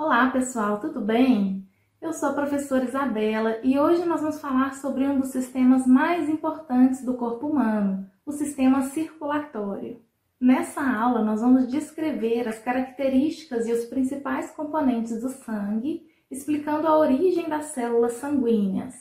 Olá pessoal, tudo bem? Eu sou a professora Isabela e hoje nós vamos falar sobre um dos sistemas mais importantes do corpo humano, o sistema circulatório. Nessa aula nós vamos descrever as características e os principais componentes do sangue, explicando a origem das células sanguíneas.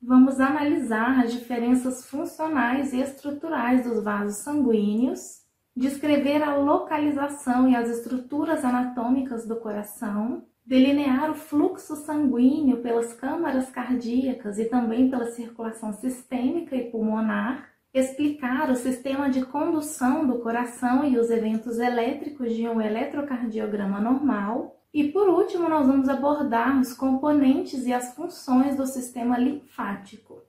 Vamos analisar as diferenças funcionais e estruturais dos vasos sanguíneos, descrever a localização e as estruturas anatômicas do coração, delinear o fluxo sanguíneo pelas câmaras cardíacas e também pela circulação sistêmica e pulmonar, explicar o sistema de condução do coração e os eventos elétricos de um eletrocardiograma normal, e por último nós vamos abordar os componentes e as funções do sistema linfático.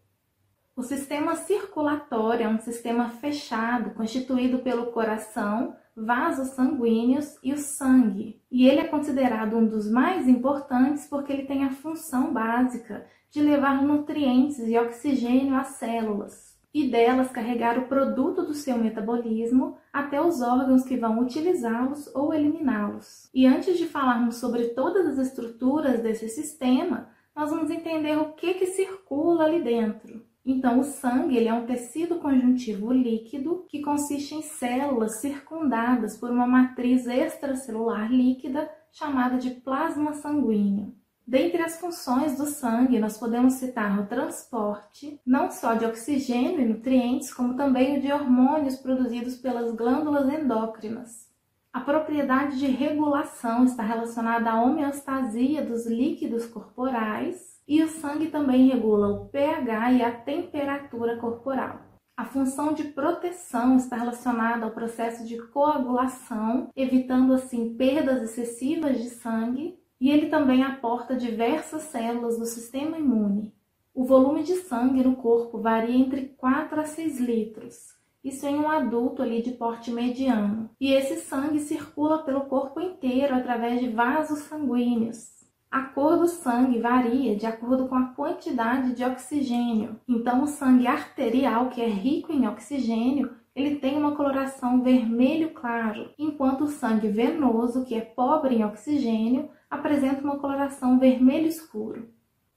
O sistema circulatório é um sistema fechado, constituído pelo coração, vasos sanguíneos e o sangue. E ele é considerado um dos mais importantes porque ele tem a função básica de levar nutrientes e oxigênio às células e delas carregar o produto do seu metabolismo até os órgãos que vão utilizá-los ou eliminá-los. E antes de falarmos sobre todas as estruturas desse sistema, nós vamos entender o que circula ali dentro. Então, o sangue ele é um tecido conjuntivo líquido que consiste em células circundadas por uma matriz extracelular líquida chamada de plasma sanguíneo. Dentre as funções do sangue, nós podemos citar o transporte, não só de oxigênio e nutrientes, como também o de hormônios produzidos pelas glândulas endócrinas. A propriedade de regulação está relacionada à homeostasia dos líquidos corporais e o sangue também regula o pH e a temperatura corporal. A função de proteção está relacionada ao processo de coagulação, evitando assim perdas excessivas de sangue, e ele também aporta diversas células do sistema imune. O volume de sangue no corpo varia entre 4 a 6 litros. Isso em um adulto ali de porte mediano. E esse sangue circula pelo corpo inteiro através de vasos sanguíneos. A cor do sangue varia de acordo com a quantidade de oxigênio. Então, o sangue arterial, que é rico em oxigênio, ele tem uma coloração vermelho claro, enquanto o sangue venoso, que é pobre em oxigênio, apresenta uma coloração vermelho escuro.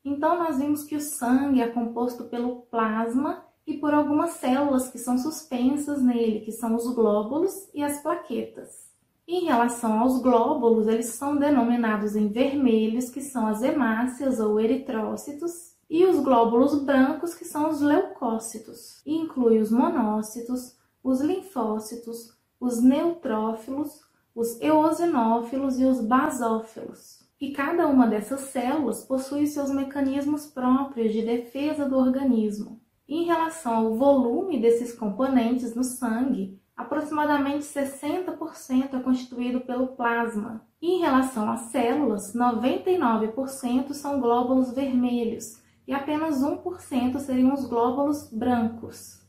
Então, nós vimos que o sangue é composto pelo plasma e por algumas células que são suspensas nele, que são os glóbulos e as plaquetas. Em relação aos glóbulos, eles são denominados em vermelhos, que são as hemácias ou eritrócitos, e os glóbulos brancos, que são os leucócitos, e inclui os monócitos, os linfócitos, os neutrófilos, os eosinófilos e os basófilos. E cada uma dessas células possui seus mecanismos próprios de defesa do organismo. Em relação ao volume desses componentes no sangue, aproximadamente 60% é constituído pelo plasma. E em relação às células, 99% são glóbulos vermelhos e apenas 1% seriam os glóbulos brancos.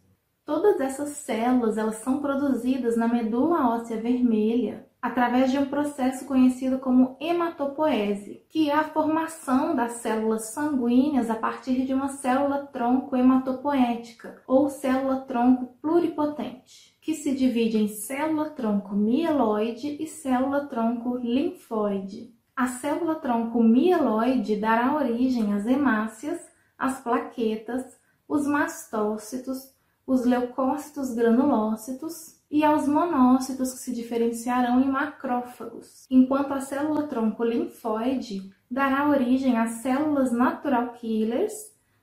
Todas essas células elas são produzidas na medula óssea vermelha através de um processo conhecido como hematopoese, que é a formação das células sanguíneas a partir de uma célula-tronco hematopoética ou célula-tronco pluripotente, que se divide em célula-tronco mieloide e célula-tronco linfóide. A célula-tronco mieloide dará origem às hemácias, às plaquetas, os mastócitos, os leucócitos granulócitos e aos monócitos, que se diferenciarão em macrófagos, enquanto a célula-tronco linfóide dará origem às células natural killers,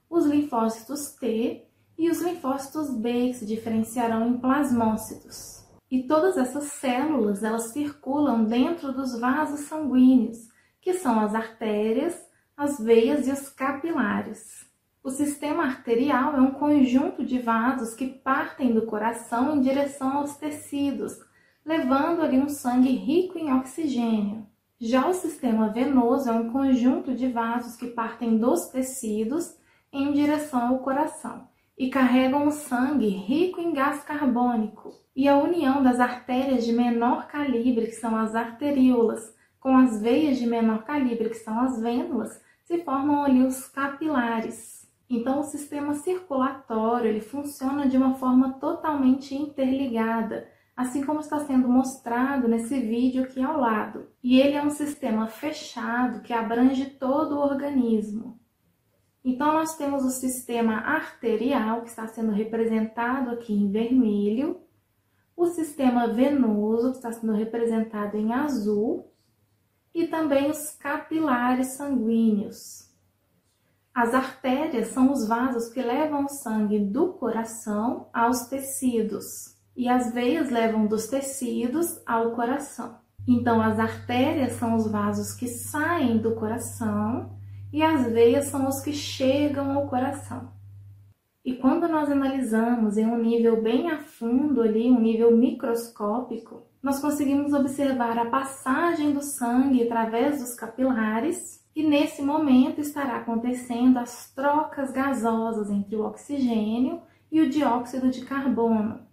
os linfócitos T e os linfócitos B, que se diferenciarão em plasmócitos. E todas essas células elas circulam dentro dos vasos sanguíneos, que são as artérias, as veias e os capilares. O sistema arterial é um conjunto de vasos que partem do coração em direção aos tecidos, levando ali um sangue rico em oxigênio. Já o sistema venoso é um conjunto de vasos que partem dos tecidos em direção ao coração e carregam o sangue rico em gás carbônico. E a união das artérias de menor calibre, que são as arteríolas, com as veias de menor calibre, que são as vênulas, se formam ali os capilares. Então, o sistema circulatório ele funciona de uma forma totalmente interligada, assim como está sendo mostrado nesse vídeo aqui ao lado. E ele é um sistema fechado que abrange todo o organismo. Então, nós temos o sistema arterial, que está sendo representado aqui em vermelho, o sistema venoso, que está sendo representado em azul, e também os capilares sanguíneos. As artérias são os vasos que levam o sangue do coração aos tecidos, e as veias levam dos tecidos ao coração. Então, as artérias são os vasos que saem do coração e as veias são os que chegam ao coração. E quando nós analisamos em um nível bem a fundo ali, um nível microscópico, nós conseguimos observar a passagem do sangue através dos capilares e nesse momento estará acontecendo as trocas gasosas entre o oxigênio e o dióxido de carbono.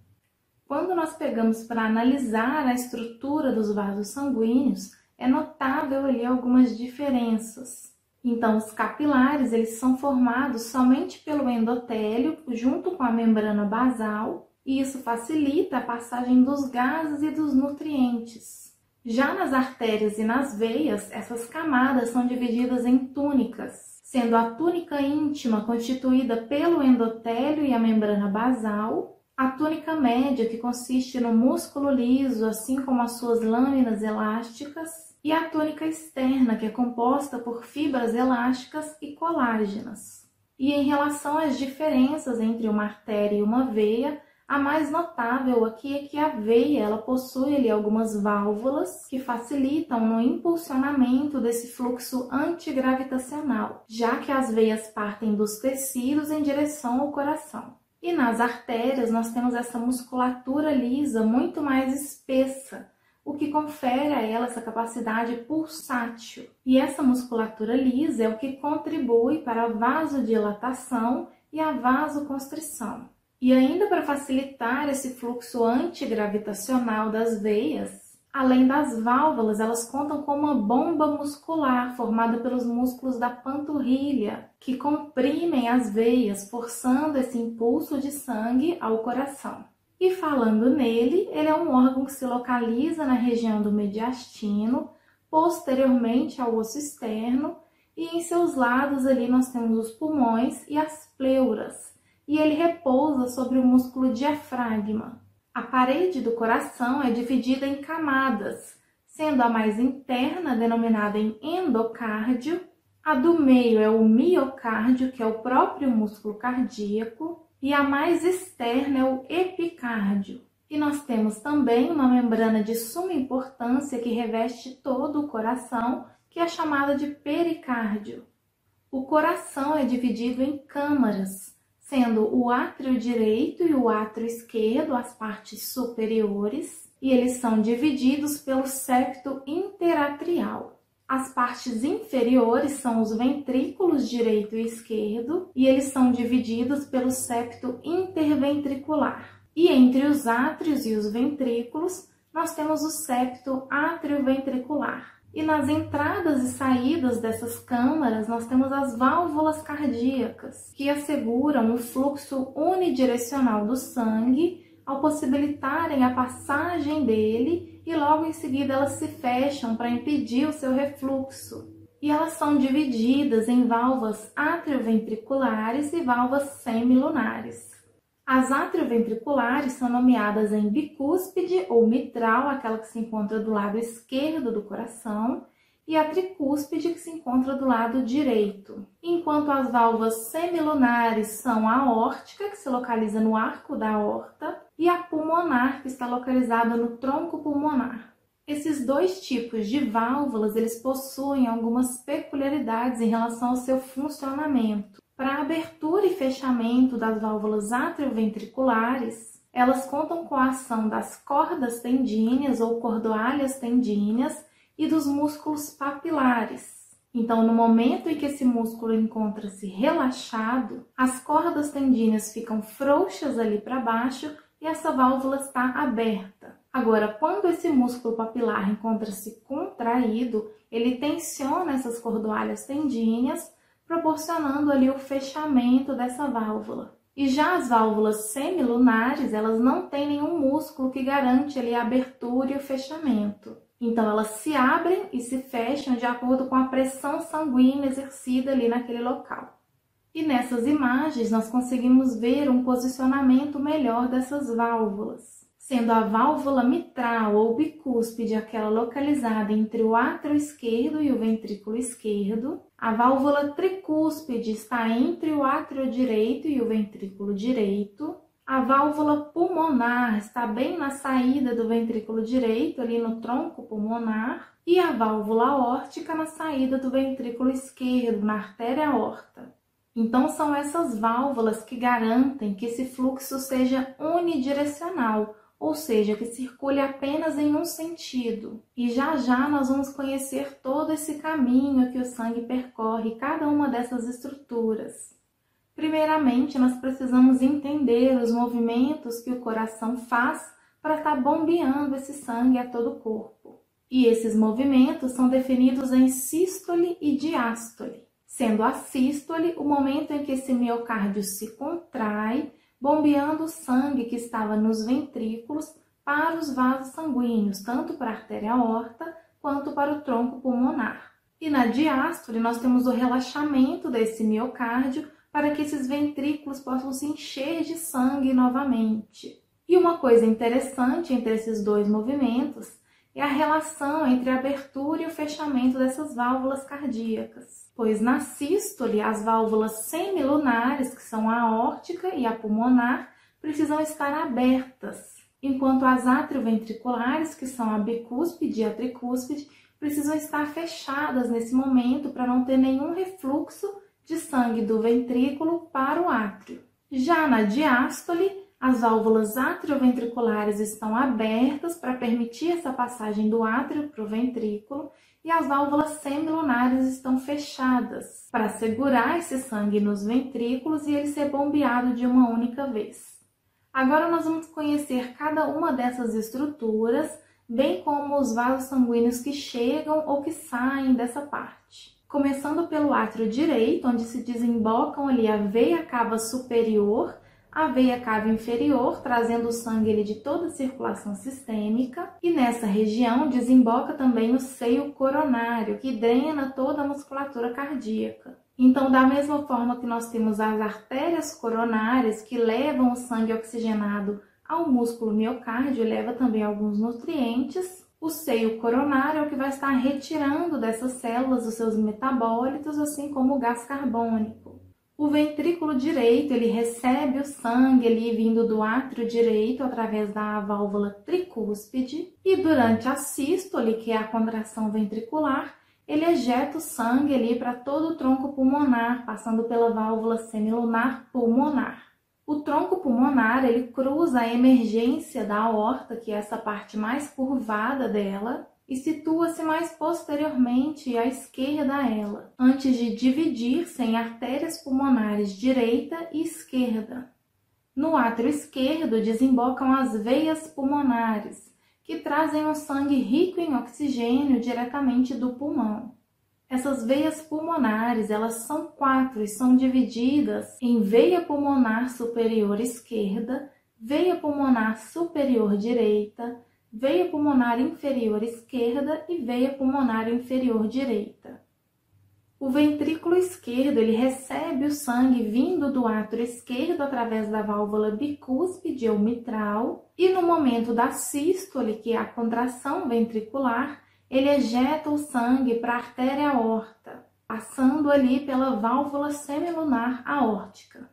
Quando nós pegamos para analisar a estrutura dos vasos sanguíneos, é notável ali algumas diferenças. Então, os capilares, eles são formados somente pelo endotélio, junto com a membrana basal, e isso facilita a passagem dos gases e dos nutrientes. Já nas artérias e nas veias, essas camadas são divididas em túnicas, sendo a túnica íntima constituída pelo endotélio e a membrana basal, a túnica média, que consiste no músculo liso, assim como as suas lâminas elásticas, e a túnica externa, que é composta por fibras elásticas e colágenas. E em relação às diferenças entre uma artéria e uma veia, a mais notável aqui é que a veia ela possui ali algumas válvulas que facilitam no impulsionamento desse fluxo antigravitacional, já que as veias partem dos tecidos em direção ao coração. E nas artérias nós temos essa musculatura lisa muito mais espessa, o que confere a ela essa capacidade pulsátil. E essa musculatura lisa é o que contribui para a vasodilatação e a vasoconstrição. E ainda para facilitar esse fluxo antigravitacional das veias, além das válvulas, elas contam com uma bomba muscular formada pelos músculos da panturrilha, que comprimem as veias, forçando esse impulso de sangue ao coração. E falando nele, ele é um órgão que se localiza na região do mediastino, posteriormente ao osso externo, e em seus lados ali nós temos os pulmões e as pleuras, e ele repousa sobre o músculo diafragma. A parede do coração é dividida em camadas, sendo a mais interna denominada em endocárdio, a do meio é o miocárdio, que é o próprio músculo cardíaco, e a mais externa é o epicárdio. E nós temos também uma membrana de suma importância que reveste todo o coração, que é chamada de pericárdio. O coração é dividido em câmaras, sendo o átrio direito e o átrio esquerdo as partes superiores, e eles são divididos pelo septo interatrial. As partes inferiores são os ventrículos direito e esquerdo, e eles são divididos pelo septo interventricular. E entre os átrios e os ventrículos, nós temos o septo atrioventricular. E nas entradas e saídas dessas câmaras, nós temos as válvulas cardíacas, que asseguram o fluxo unidirecional do sangue ao possibilitarem a passagem dele e logo em seguida elas se fecham para impedir o seu refluxo. E elas são divididas em válvulas atrioventriculares e válvulas semilunares. As atrioventriculares são nomeadas em bicúspide ou mitral, aquela que se encontra do lado esquerdo do coração, e a tricúspide, que se encontra do lado direito. Enquanto as válvulas semilunares são a aórtica, que se localiza no arco da aorta, e a pulmonar, que está localizada no tronco pulmonar. Esses dois tipos de válvulas, eles possuem algumas peculiaridades em relação ao seu funcionamento. Para a abertura e fechamento das válvulas atrioventriculares, elas contam com a ação das cordas tendíneas ou cordoalhas tendíneas e dos músculos papilares. Então, no momento em que esse músculo encontra-se relaxado, as cordas tendíneas ficam frouxas ali para baixo e essa válvula está aberta. Agora, quando esse músculo papilar encontra-se contraído, ele tensiona essas cordoalhas tendíneas, proporcionando ali o fechamento dessa válvula. E já as válvulas semilunares, elas não têm nenhum músculo que garante ali a abertura e o fechamento. Então, elas se abrem e se fecham de acordo com a pressão sanguínea exercida ali naquele local. E nessas imagens, nós conseguimos ver um posicionamento melhor dessas válvulas, sendo a válvula mitral ou bicúspide aquela localizada entre o átrio esquerdo e o ventrículo esquerdo. A válvula tricúspide está entre o átrio direito e o ventrículo direito. A válvula pulmonar está bem na saída do ventrículo direito, ali no tronco pulmonar. E a válvula aórtica na saída do ventrículo esquerdo, na artéria aorta. Então, são essas válvulas que garantem que esse fluxo seja unidirecional, ou seja, que circule apenas em um sentido. E já já nós vamos conhecer todo esse caminho que o sangue percorre, cada uma dessas estruturas. Primeiramente, nós precisamos entender os movimentos que o coração faz para estar bombeando esse sangue a todo o corpo. E esses movimentos são definidos em sístole e diástole, sendo a sístole o momento em que esse miocárdio se contrai, bombeando o sangue que estava nos ventrículos para os vasos sanguíneos, tanto para a artéria aorta quanto para o tronco pulmonar. E na diástole nós temos o relaxamento desse miocárdio para que esses ventrículos possam se encher de sangue novamente. E uma coisa interessante entre esses dois movimentos é a relação entre a abertura e o fechamento dessas válvulas cardíacas, pois na sístole as válvulas semilunares, que são a aórtica e a pulmonar, precisam estar abertas, enquanto as atrioventriculares, que são a bicúspide e a tricúspide, precisam estar fechadas nesse momento para não ter nenhum refluxo de sangue do ventrículo para o átrio. Já na diástole, as válvulas atrioventriculares estão abertas para permitir essa passagem do átrio para o ventrículo e as válvulas semilunares estão fechadas para segurar esse sangue nos ventrículos e ele ser bombeado de uma única vez. Agora nós vamos conhecer cada uma dessas estruturas, bem como os vasos sanguíneos que chegam ou que saem dessa parte. Começando pelo átrio direito, onde se desembocam ali a veia cava superior, a veia cava inferior, trazendo o sangue ali de toda a circulação sistêmica. E nessa região desemboca também o seio coronário, que drena toda a musculatura cardíaca. Então, da mesma forma que nós temos as artérias coronárias, que levam o sangue oxigenado ao músculo miocárdio e leva também alguns nutrientes, o seio coronário é o que vai estar retirando dessas células os seus metabólitos, assim como o gás carbônico. O ventrículo direito, ele recebe o sangue ali vindo do átrio direito através da válvula tricúspide e durante a sístole, que é a contração ventricular, ele ejeta o sangue ali para todo o tronco pulmonar, passando pela válvula semilunar pulmonar. O tronco pulmonar, ele cruza a emergência da aorta, que é essa parte mais curvada dela, e situa-se mais posteriormente à esquerda a ela, antes de dividir-se em artérias pulmonares direita e esquerda. No átrio esquerdo desembocam as veias pulmonares, que trazem o sangue rico em oxigênio diretamente do pulmão. Essas veias pulmonares, elas são 4 e são divididas em veia pulmonar superior esquerda, veia pulmonar superior direita, veia pulmonar inferior esquerda e veia pulmonar inferior direita. O ventrículo esquerdo, ele recebe o sangue vindo do átrio esquerdo através da válvula bicúspide ou mitral e no momento da sístole, que é a contração ventricular, ele ejeta o sangue para a artéria aorta, passando ali pela válvula semilunar aórtica.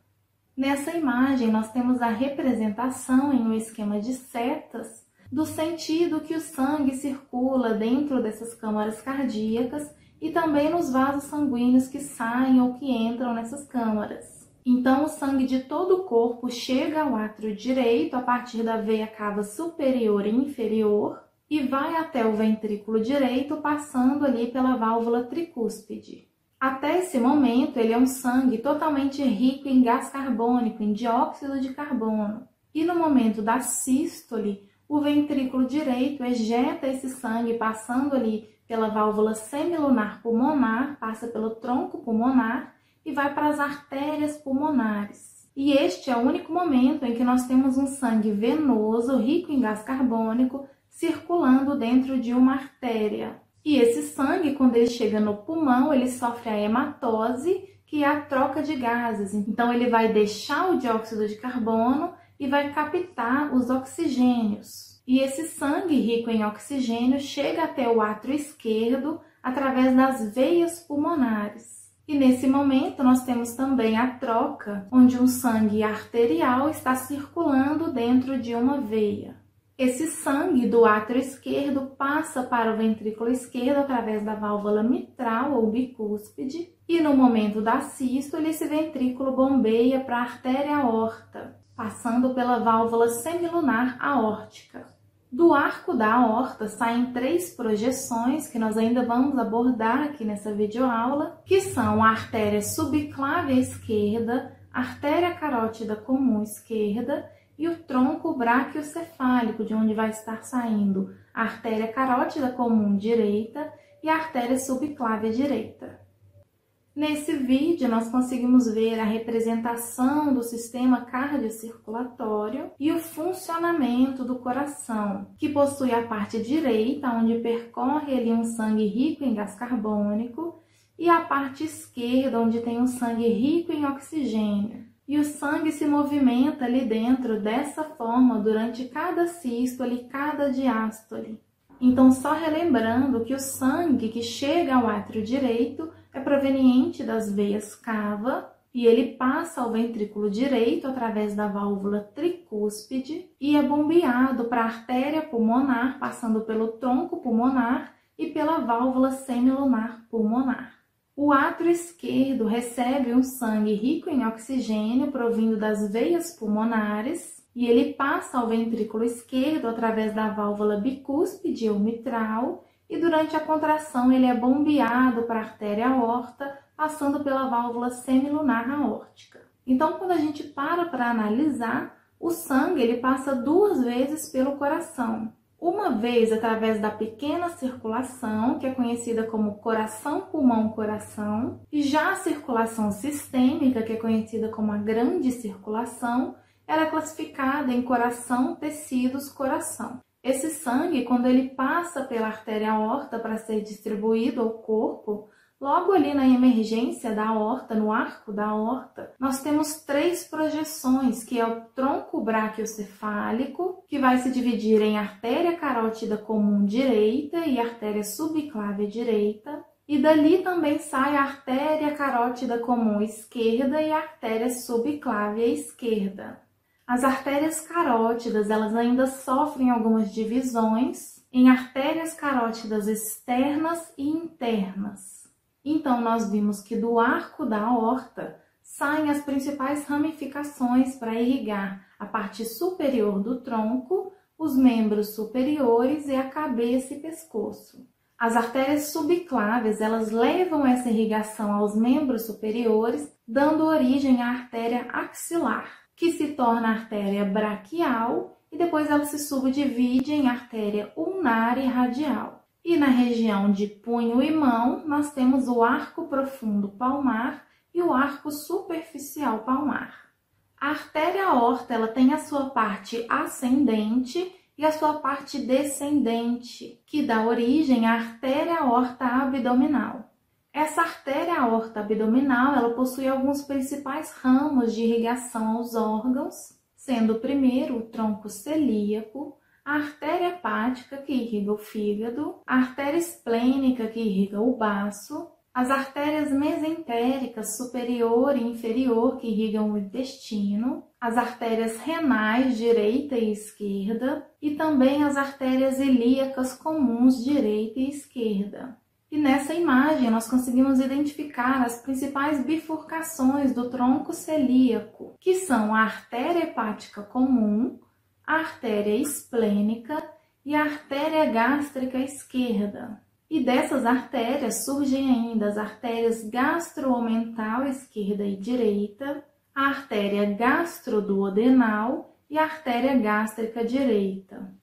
Nessa imagem, nós temos a representação em um esquema de setas do sentido que o sangue circula dentro dessas câmaras cardíacas e também nos vasos sanguíneos que saem ou que entram nessas câmaras. Então, o sangue de todo o corpo chega ao átrio direito a partir da veia cava superior e inferior, e vai até o ventrículo direito, passando ali pela válvula tricúspide. Até esse momento, ele é um sangue totalmente rico em gás carbônico, em dióxido de carbono. E no momento da sístole, o ventrículo direito ejeta esse sangue, passando ali pela válvula semilunar pulmonar, passa pelo tronco pulmonar e vai para as artérias pulmonares. E este é o único momento em que nós temos um sangue venoso, rico em gás carbônico, circulando dentro de uma artéria. E esse sangue, quando ele chega no pulmão, ele sofre a hematose, que é a troca de gases. Então, ele vai deixar o dióxido de carbono e vai captar os oxigênios. E esse sangue rico em oxigênio chega até o átrio esquerdo através das veias pulmonares. E nesse momento nós temos também a troca, onde um sangue arterial está circulando dentro de uma veia. Esse sangue do átrio esquerdo passa para o ventrículo esquerdo através da válvula mitral ou bicúspide, e no momento da sístole esse ventrículo bombeia para a artéria aorta, passando pela válvula semilunar aórtica. Do arco da aorta saem 3 projeções que nós ainda vamos abordar aqui nessa videoaula, que são a artéria subclávia esquerda, a artéria carótida comum esquerda e o tronco braquiocefálico, de onde vai estar saindo a artéria carótida comum direita e a artéria subclávia direita. Nesse vídeo, nós conseguimos ver a representação do sistema cardiocirculatório e o funcionamento do coração, que possui a parte direita, onde percorre ali um sangue rico em gás carbônico, e a parte esquerda, onde tem um sangue rico em oxigênio. E o sangue se movimenta ali dentro dessa forma durante cada sístole e cada diástole. Então, só relembrando que o sangue que chega ao átrio direito é proveniente das veias cava e ele passa ao ventrículo direito através da válvula tricúspide e é bombeado para a artéria pulmonar, passando pelo tronco pulmonar e pela válvula semilunar pulmonar. O átrio esquerdo recebe um sangue rico em oxigênio provindo das veias pulmonares e ele passa ao ventrículo esquerdo através da válvula bicúspide ou mitral e durante a contração ele é bombeado para a artéria aorta, passando pela válvula semilunar aórtica. Então, quando a gente para analisar, o sangue ele passa 2 vezes pelo coração. Uma vez através da pequena circulação, que é conhecida como coração-pulmão-coração, e já a circulação sistêmica, que é conhecida como a grande circulação, ela é classificada em coração, tecidos, coração. Esse sangue, quando ele passa pela artéria aorta para ser distribuído ao corpo, logo ali na emergência da aorta, no arco da aorta, nós temos 3 projeções, que é o tronco braquiocefálico, que vai se dividir em artéria carótida comum direita e artéria subclávia direita, e dali também sai a artéria carótida comum esquerda e a artéria subclávia esquerda. As artérias carótidas, elas ainda sofrem algumas divisões em artérias carótidas externas e internas. Então, nós vimos que do arco da aorta saem as principais ramificações para irrigar a parte superior do tronco, os membros superiores e a cabeça e pescoço. As artérias subclávias, elas levam essa irrigação aos membros superiores, dando origem à artéria axilar, que se torna artéria braquial e depois ela se subdivide em artéria ulnar e radial. E na região de punho e mão, nós temos o arco profundo palmar e o arco superficial palmar. A artéria aorta, ela tem a sua parte ascendente e a sua parte descendente, que dá origem à artéria aorta abdominal. Essa artéria aorta abdominal, ela possui alguns principais ramos de irrigação aos órgãos, sendo o primeiro o tronco celíaco, a artéria hepática, que irriga o fígado, a artéria esplênica, que irriga o baço, as artérias mesentéricas superior e inferior, que irrigam o intestino, as artérias renais direita e esquerda, e também as artérias ilíacas comuns direita e esquerda. E nessa imagem nós conseguimos identificar as principais bifurcações do tronco celíaco, que são a artéria hepática comum, a artéria esplênica e a artéria gástrica esquerda. E dessas artérias surgem ainda as artérias gastroomental esquerda e direita, a artéria gastroduodenal e a artéria gástrica direita.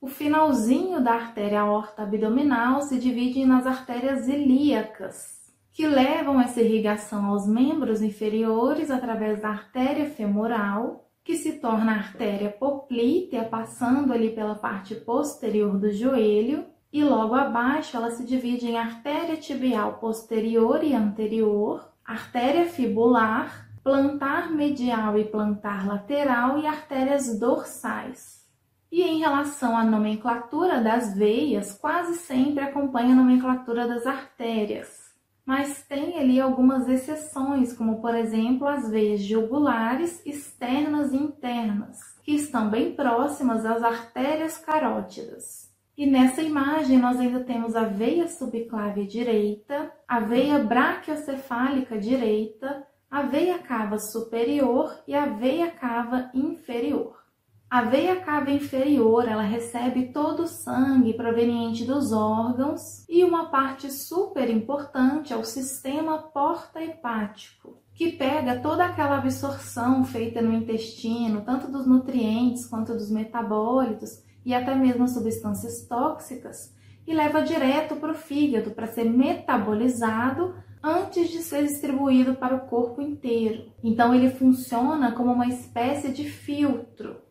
O finalzinho da artéria aorta abdominal se divide nas artérias ilíacas, que levam essa irrigação aos membros inferiores através da artéria femoral, que se torna a artéria poplítea, passando ali pela parte posterior do joelho, e logo abaixo ela se divide em artéria tibial posterior e anterior, artéria fibular, plantar medial e plantar lateral e artérias dorsais. E em relação à nomenclatura das veias, quase sempre acompanha a nomenclatura das artérias. Mas tem ali algumas exceções, como por exemplo as veias jugulares externas e internas, que estão bem próximas às artérias carótidas. E nessa imagem nós ainda temos a veia subclávia direita, a veia braquiocefálica direita, a veia cava superior e a veia cava inferior. A veia cava inferior, ela recebe todo o sangue proveniente dos órgãos e uma parte super importante é o sistema porta-hepático, que pega toda aquela absorção feita no intestino, tanto dos nutrientes quanto dos metabólitos e até mesmo substâncias tóxicas, e leva direto para o fígado para ser metabolizado antes de ser distribuído para o corpo inteiro. Então ele funciona como uma espécie de filtro.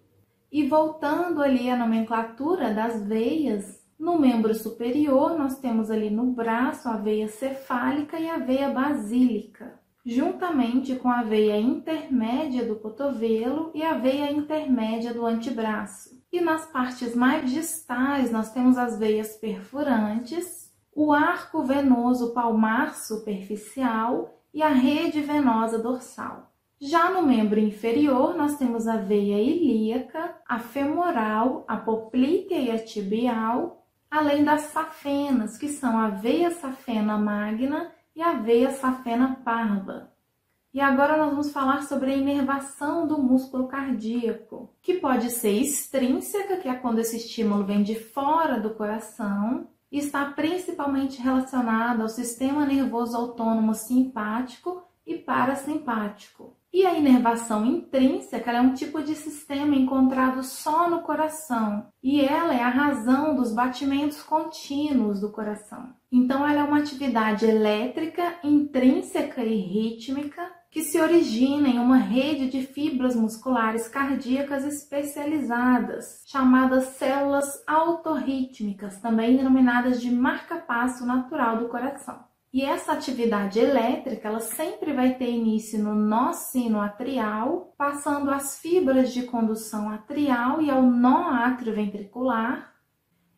E voltando ali à nomenclatura das veias, no membro superior nós temos ali no braço a veia cefálica e a veia basílica, juntamente com a veia intermédia do cotovelo e a veia intermédia do antebraço. E nas partes mais distais nós temos as veias perfurantes, o arco venoso palmar superficial e a rede venosa dorsal. Já no membro inferior, nós temos a veia ilíaca, a femoral, a poplítea e a tibial, além das safenas, que são a veia safena magna e a veia safena parva. E agora nós vamos falar sobre a inervação do músculo cardíaco, que pode ser extrínseca, que é quando esse estímulo vem de fora do coração, e está principalmente relacionada ao sistema nervoso autônomo simpático e parasimpático. E a inervação intrínseca é um tipo de sistema encontrado só no coração, e ela é a razão dos batimentos contínuos do coração. Então ela é uma atividade elétrica, intrínseca e rítmica que se origina em uma rede de fibras musculares cardíacas especializadas, chamadas células autorrítmicas, também denominadas de marca-passo natural do coração. E essa atividade elétrica, ela sempre vai ter início no nó sinoatrial, passando as fibras de condução atrial e ao nó atrioventricular,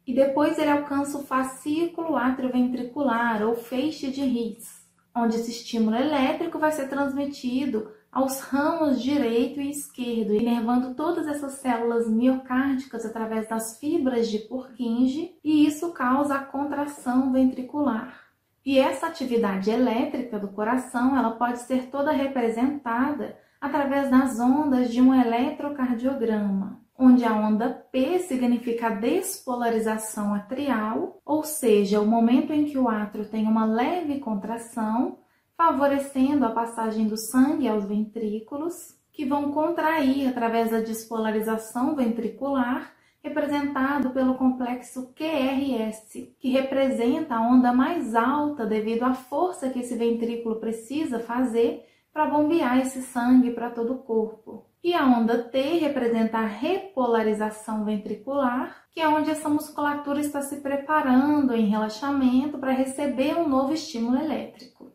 e depois ele alcança o fascículo atrioventricular ou feixe de His, onde esse estímulo elétrico vai ser transmitido aos ramos direito e esquerdo, inervando todas essas células miocárdicas através das fibras de Purkinje, e isso causa a contração ventricular. E essa atividade elétrica do coração, ela pode ser toda representada através das ondas de um eletrocardiograma, onde a onda P significa a despolarização atrial, ou seja, o momento em que o átrio tem uma leve contração, favorecendo a passagem do sangue aos ventrículos, que vão contrair através da despolarização ventricular, representado pelo complexo QRS, que representa a onda mais alta devido à força que esse ventrículo precisa fazer para bombear esse sangue para todo o corpo. E a onda T representa a repolarização ventricular, que é onde essa musculatura está se preparando em relaxamento para receber um novo estímulo elétrico.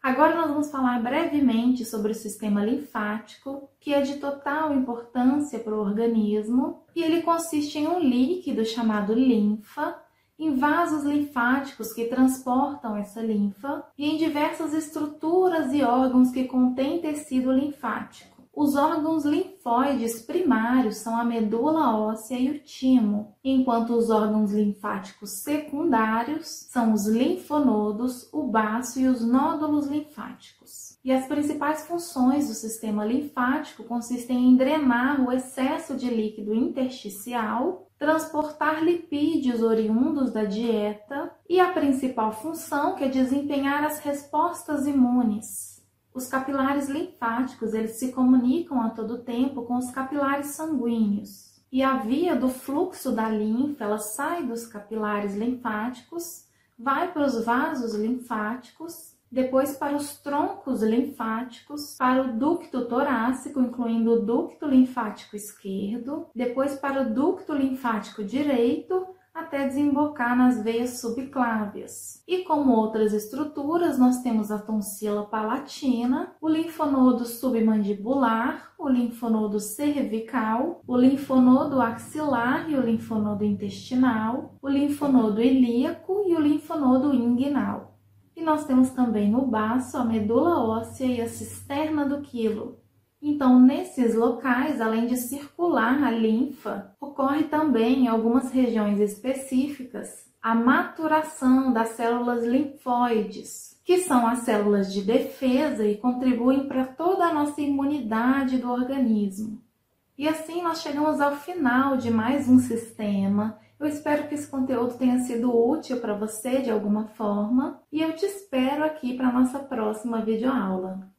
Agora nós vamos falar brevemente sobre o sistema linfático, que é de total importância para o organismo, e ele consiste em um líquido chamado linfa, em vasos linfáticos que transportam essa linfa e em diversas estruturas e órgãos que contêm tecido linfático. Os órgãos linfóides primários são a medula óssea e o timo, enquanto os órgãos linfáticos secundários são os linfonodos, o baço e os nódulos linfáticos. E as principais funções do sistema linfático consistem em drenar o excesso de líquido intersticial, transportar lipídios oriundos da dieta e a principal função, que é desempenhar as respostas imunes. Os capilares linfáticos, eles se comunicam a todo tempo com os capilares sanguíneos. E a via do fluxo da linfa, ela sai dos capilares linfáticos, vai para os vasos linfáticos, depois para os troncos linfáticos, para o ducto torácico, incluindo o ducto linfático esquerdo, depois para o ducto linfático direito, até desembocar nas veias subclávias. E como outras estruturas, nós temos a tonsila palatina, o linfonodo submandibular, o linfonodo cervical, o linfonodo axilar e o linfonodo intestinal, o linfonodo ilíaco e o linfonodo inguinal. E nós temos também no baço a medula óssea e a cisterna do quilo. Então, nesses locais, além de circular a linfa, ocorre também em algumas regiões específicas a maturação das células linfóides, que são as células de defesa e contribuem para toda a nossa imunidade do organismo. E assim nós chegamos ao final de mais um sistema. Eu espero que esse conteúdo tenha sido útil para você de alguma forma e eu te espero aqui para a nossa próxima videoaula.